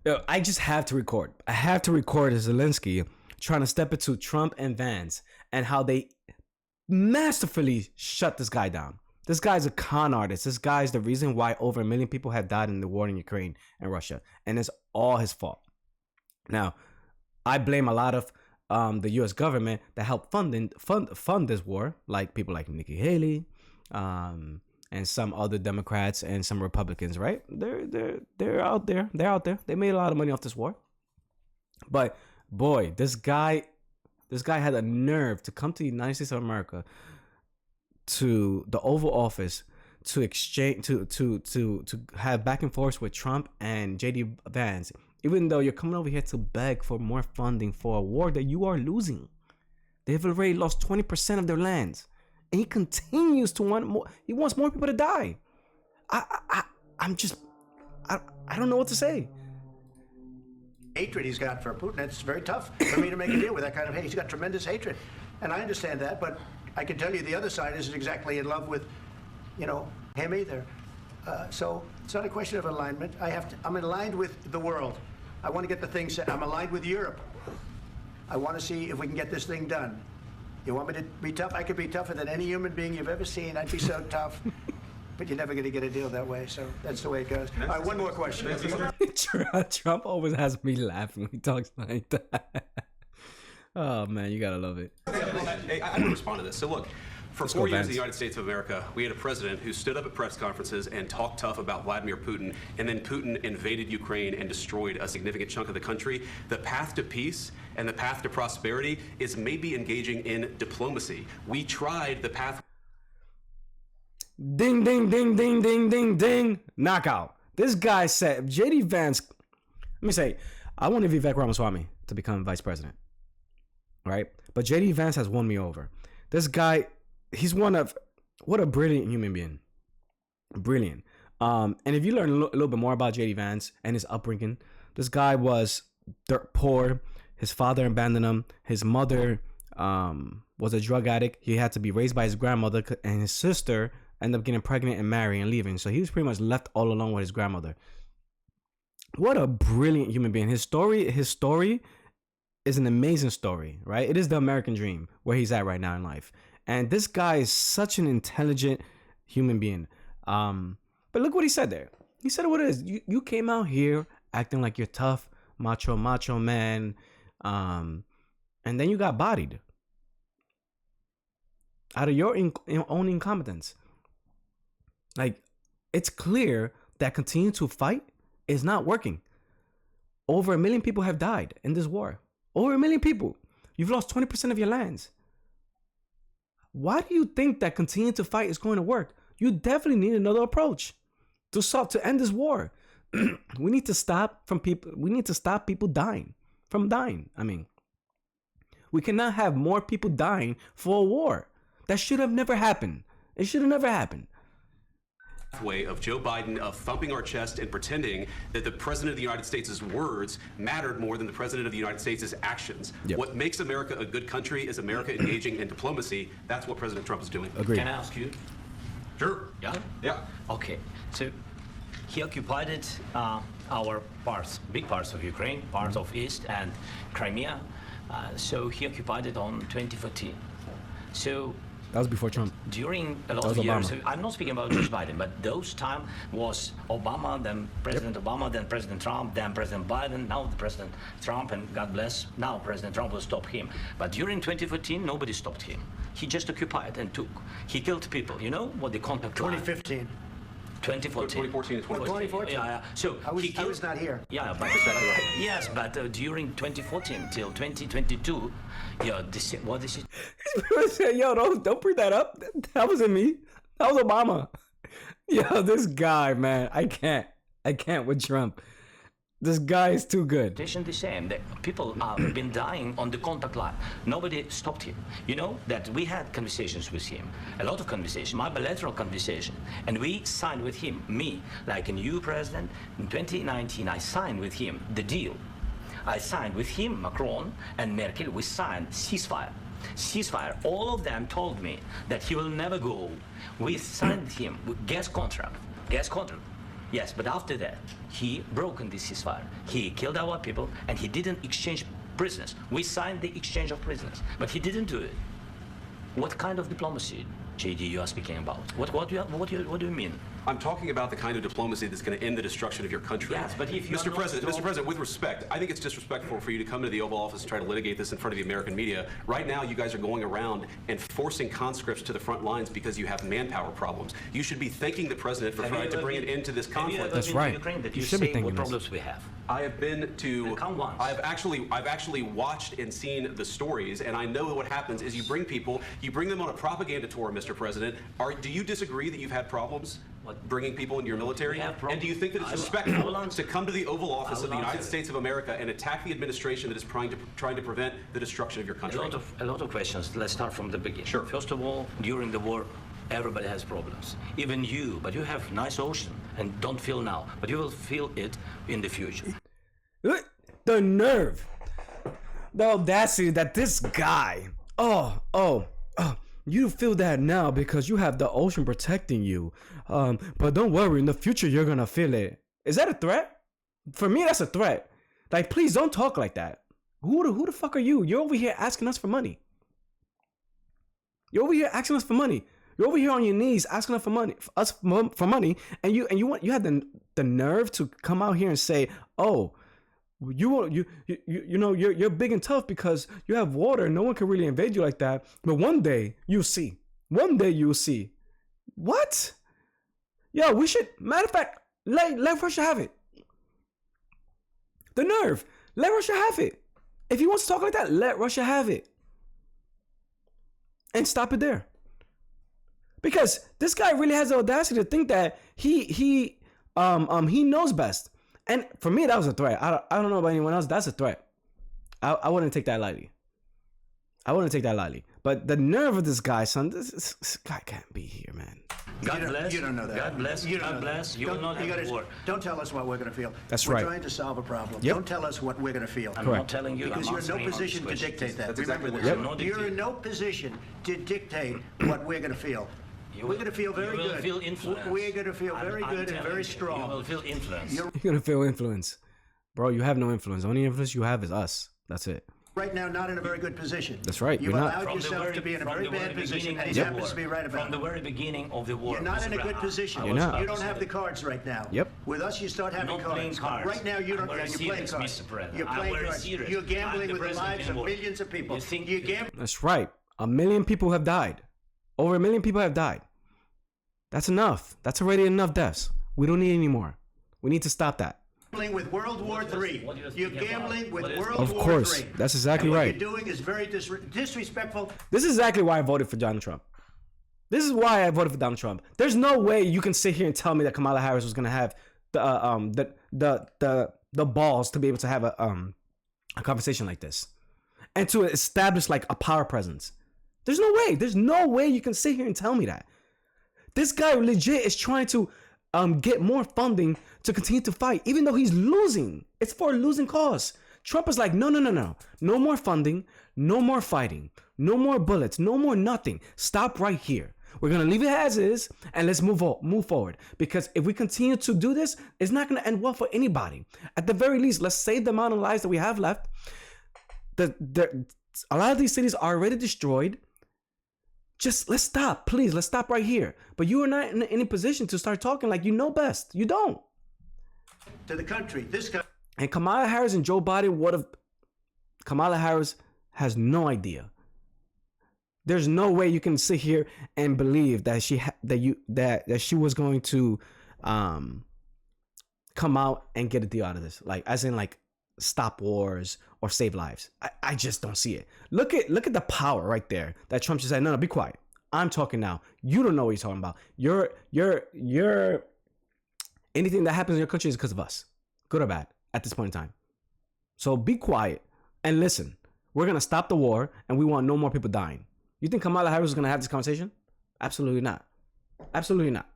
Yo, I just have to record. I have to record Zelensky trying to step into Trump and Vance and how they masterfully shut this guy down. This guy's a con artist. This guy's the reason why over 1 million people have died in the war in Ukraine and Russia. And it's all his fault. Now, I blame a lot of the U.S. government that helped fund this war, like people like Nikki Haley, and some other Democrats and some Republicans. Right? They're out there. They're out there. They made a lot of money off this war. But boy, this guy had a nerve to come to the United States of America, to the Oval Office, to exchange to have back and forth with Trump and JD Vance, even though you're coming over here to beg for more funding for a war that you are losing. They've already lost 20% of their lands, and he continues to want more. He wants more people to die. I don't know what to say. Hatred he's got for Putin, it's very tough for me to make a deal with that kind of hate. He's got tremendous hatred, and I understand that, but I can tell you the other side isn't exactly in love with, him either. So it's not a question of alignment. I'm aligned with the world. I want to get the thing set. I'm aligned with Europe. I want to see if we can get this thing done. You want me to be tough? I could be tougher than any human being you've ever seen. I'd be so tough. But you're never going to get a deal that way, so that's the way it goes. All right, one more question. Trump always has me laughing when he talks like that. Oh, man, you got to love it. Hey, I can respond to this. So, look, for 4 years in the United States of America, we had a president who stood up at press conferences and talked tough about Vladimir Putin, and then Putin invaded Ukraine and destroyed a significant chunk of the country. The path to peace and the path to prosperity is maybe engaging in diplomacy. We tried the path. Ding, ding, ding, ding, ding, ding, ding. Knockout. This guy said, JD Vance, let me say, I wanted Vivek Ramaswamy to become vice president. Right? But JD Vance has won me over. This guy, he's what a brilliant human being. Brilliant. And if you learn a little bit more about JD Vance and his upbringing, this guy was dirt poor. His father abandoned him. His mother was a drug addict. He had to be raised by his grandmother, and his sister ended up getting pregnant and marrying and leaving. So he was pretty much left all alone with his grandmother. What a brilliant human being. His story is an amazing story, right? It is the American dream where he's at right now in life. And this guy is such an intelligent human being. But look what he said there. He said what it is. You came out here acting like you're tough, macho man. And then you got bodied out of your own incompetence. Like, it's clear that continuing to fight is not working. Over 1 million people have died in this war. Over 1 million people. You've lost 20% of your lands. Why do you think that continuing to fight is going to work? You definitely need another approach to end this war. We need to stop people dying. I mean, we cannot have more people dying for a war. That should have never happened. It should have never happened. Way of Joe Biden of thumping our chest and pretending that the president of the United States' words mattered more than the president of the United States' actions. Yep. What makes America a good country is America engaging in diplomacy. That's what President Trump is doing. Agreed. Can I ask you? Sure. Yeah? Yeah. Okay. So he occupied our parts, big parts of Ukraine, parts of East and Crimea. So he occupied it on 2014. So that was before Trump. During a lot of years, so I'm not speaking about just Biden, but those time was Obama, then President Obama, then President Trump, then President Biden, now the President Trump, and God bless, now President Trump will stop him. But during 2014, nobody stopped him. He just occupied and took. He killed people. You know what the contact 2015. 2014. 2014 and 2014. Yeah. So I was not here. Yeah, but yes, but during 2014 till 2022, what is it? People say, yo, don't bring that up. That wasn't me. That was Obama. Yo, this guy, man, I can't with Trump. This guy is too good. The same. The people have been dying on the contact line. Nobody stopped him. You know that we had conversations with him, a lot of conversations, my bilateral conversation, and we signed with him, me, like a new president. In 2019, I signed with him the deal. I signed with him, Macron and Merkel, we signed ceasefire. Ceasefire. All of them told me that he will never go. We signed him with gas contract. Yes, but after that, he broken this ceasefire. He killed our people, and he didn't exchange prisoners. We signed the exchange of prisoners, but he didn't do it. What kind of diplomacy, JD, you are speaking about? What do you mean? I'm talking about the kind of diplomacy that's going to end the destruction of your country. Yes, but if Mr. President, with respect, I think it's disrespectful for you to come to the Oval Office and try to litigate this in front of the American media. Right now, you guys are going around and forcing conscripts to the front lines because you have manpower problems. You should be thanking the president for trying to bring an end to this conflict. That's right. You should be thinking what this. problems we have. I have been to. Come once. I've actually watched and seen the stories, and I know what happens is you bring them on a propaganda tour, Mr. President. Do you disagree that you've had problems bringing people into your military? And do you think that it's respectful to come to the Oval Office of the United States of America and attack the administration that is trying to prevent the destruction of your country? A lot of questions. Let's start from the beginning. Sure. First of all, during the war, everybody has problems. Even you, but you have nice ocean and don't feel now, but you will feel it in the future. The nerve, the audacity that this guy, you feel that now because you have the ocean protecting you. But don't worry, in the future you're gonna feel it. Is that a threat? For me, that's a threat. Like, please don't talk like that. Who the fuck are you? You're over here asking us for money. You're over here asking us for money. You're over here on your knees asking us for money, and you have the nerve to come out here and say, "Oh, you're big and tough because you have water. No one can really invade you like that. But one day you'll see. One day you'll see." What? Yo, we should. Matter of fact, let Russia have it. The nerve. Let Russia have it. If he wants to talk like that, let Russia have it. And stop it there. Because this guy really has the audacity to think that he knows best. And for me, that was a threat. I don't know about anyone else. That's a threat. I wouldn't take that lightly. But the nerve of this guy, son, this guy can't be here, man. God bless. You don't know that. God bless. God bless. You will not have a war. Don't tell us what we're going to feel. That's we're right. We're trying to solve a problem. Yep. Don't tell us what we're going to feel. I'm not telling you. Because you're in no position to dictate that. That's Remember exactly this. what You're in no position to dictate what we're going to feel. We're going to feel very good. You will feel influence. We're going to feel very good and very strong. You will feel influence. You're gonna feel influence. Bro, you have no influence. The only influence you have is us. That's it. Right now, not in a very good position. That's right. You've You're not. allowed yourself to be in a very bad position, and he happens to be right about From the it. very beginning of the war. You're not in a good position. You're not. You don't have the cards right now. Yep. With us, you start having Not playing cards. Right now, you don't. I'm very You're playing serious, cards. Mr. President. You're I'm playing very cards. serious. You're gambling I'm the with the president lives of anymore. millions of people. You think You're gambling. That's right. 1 million people have died. Over 1 million people have died. That's enough. That's already enough deaths. We don't need any more. We need to stop that. With World War III. You're gambling with World Of War course. III. That's exactly and what right. you're doing is very disrespectful. This is exactly why I voted for Donald Trump. This is why I voted for Donald Trump. There's no way you can sit here and tell me that Kamala Harris was gonna have the balls to be able to have a conversation like this and to establish like a power presence. There's no way. There's no way you can sit here and tell me that. This guy legit is trying to get more funding to continue to fight, even though he's losing. It's for a losing cause. Trump is like, no. No more funding, no more fighting, no more bullets, no more nothing. Stop right here. We're going to leave it as is and let's move forward. Because if we continue to do this, it's not going to end well for anybody. At the very least, let's save the amount of lives that we have left. A lot of these cities are already destroyed. Just let's stop, please. Let's stop right here. But you are not in any position to start talking like you know best. You don't. To the country, this country. And Kamala Harris and Joe Biden would have. Kamala Harris has no idea. There's no way you can sit here and believe that she was going to come out and get a deal out of this, like as in like stop wars or save lives. I just don't see it. Look at the power right there that Trump just said, no, be quiet. I'm talking now. You don't know what you're talking about. You're anything that happens in your country is because of us, good or bad, at this point in time. So be quiet and listen. We're gonna stop the war, and we want no more people dying. You think Kamala Harris is gonna have this conversation? Absolutely not. Absolutely not.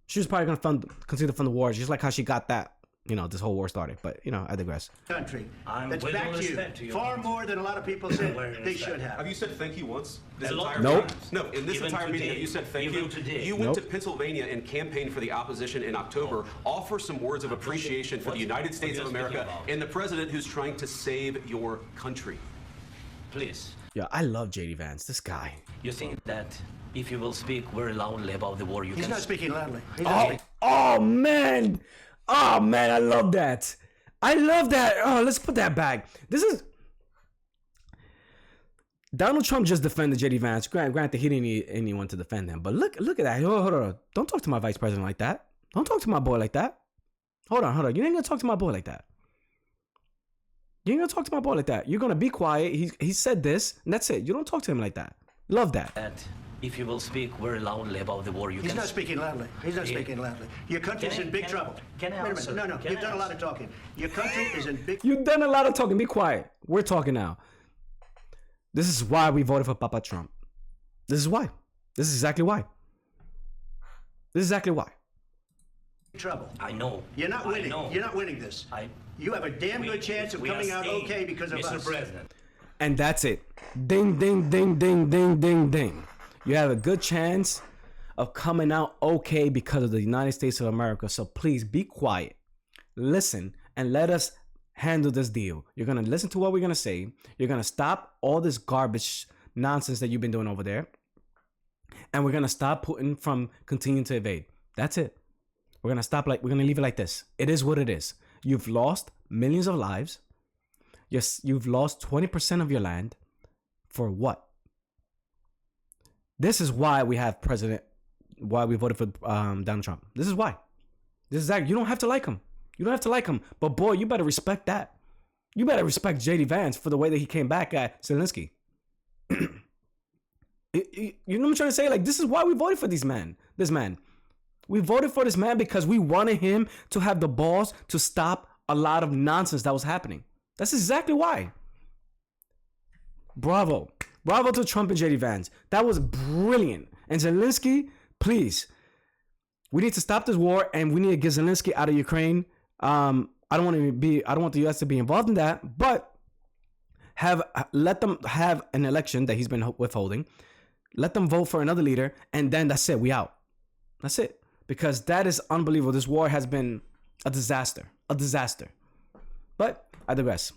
She was probably gonna continue to fund the war, just like how she got that this whole war started. But I digress. Country I'm that's with all backed you respect to your far country. more than a lot of people said With they respect. should have. Have you said thank you once? This A lot entire of Nope. meeting? No, in this Even entire meeting, today. have you said thank Even you? today. You went to Nope. Pennsylvania and campaigned for the opposition in October. Offer some words of appreciation for the United States of you're America speaking about? and the president who's trying to save your country. Please. Yeah, I love JD Vance. This guy. You think that if you will speak very loudly about the war, you He's can not speaking loudly. He's not speaking. Oh man, I love that. Oh, let's put that back. This is Donald Trump just defended JD Vance. Granted, he didn't need anyone to defend him, but look at that. Hold on. Don't talk to my vice president like that. Don't talk to my boy like that. Hold on. You ain't gonna talk to my boy like that. You ain't gonna talk to my boy like that. You're gonna be quiet. He said this, and that's it. You don't talk to him like that. Love that. if you will speak very loudly about the war, you He's can... not speaking loudly. He's not speaking loudly. Your country's Can I- in big can I- trouble. can I Wait a answer? minute. No. Can You've I done a lot of answer? talking. Your country is in big... You've done a lot of talking. Be quiet. We're talking now. This is why we voted for Papa Trump. This is why. This is exactly why. This is exactly why. trouble. I know. You're not I winning. know. You're not winning this. You have a damn good chance of we are coming out staying, okay because of Mr. us. President. And that's it. Ding, ding, ding, ding, ding, ding, ding. You have a good chance of coming out okay because of the United States of America. So please be quiet. Listen and let us handle this deal. You're going to listen to what we're going to say. You're going to stop all this garbage nonsense that you've been doing over there. And we're going to stop Putin from continuing to invade. That's it. We're going to stop we're going to leave it like this. It is what it is. You've lost millions of lives. Yes, you've lost 20% of your land. For what? This is why we have why we voted for Donald Trump. This is why. This is that. You don't have to like him. You don't have to like him. But boy, you better respect that. You better respect JD Vance for the way that he came back at Zelenskyy. You know what I'm trying to say? This is why we voted for this man. We voted for this man because we wanted him to have the balls to stop a lot of nonsense that was happening. That's exactly why. Bravo. Bravo to Trump and JD Vance. That was brilliant. And Zelenskyy, please. We need to stop this war and we need to get Zelenskyy out of Ukraine. I don't want the US to be involved in that, but let them have an election that he's been withholding. Let them vote for another leader, and then that's it. We out. That's it. Because that is unbelievable. This war has been a disaster. A disaster. But I digress.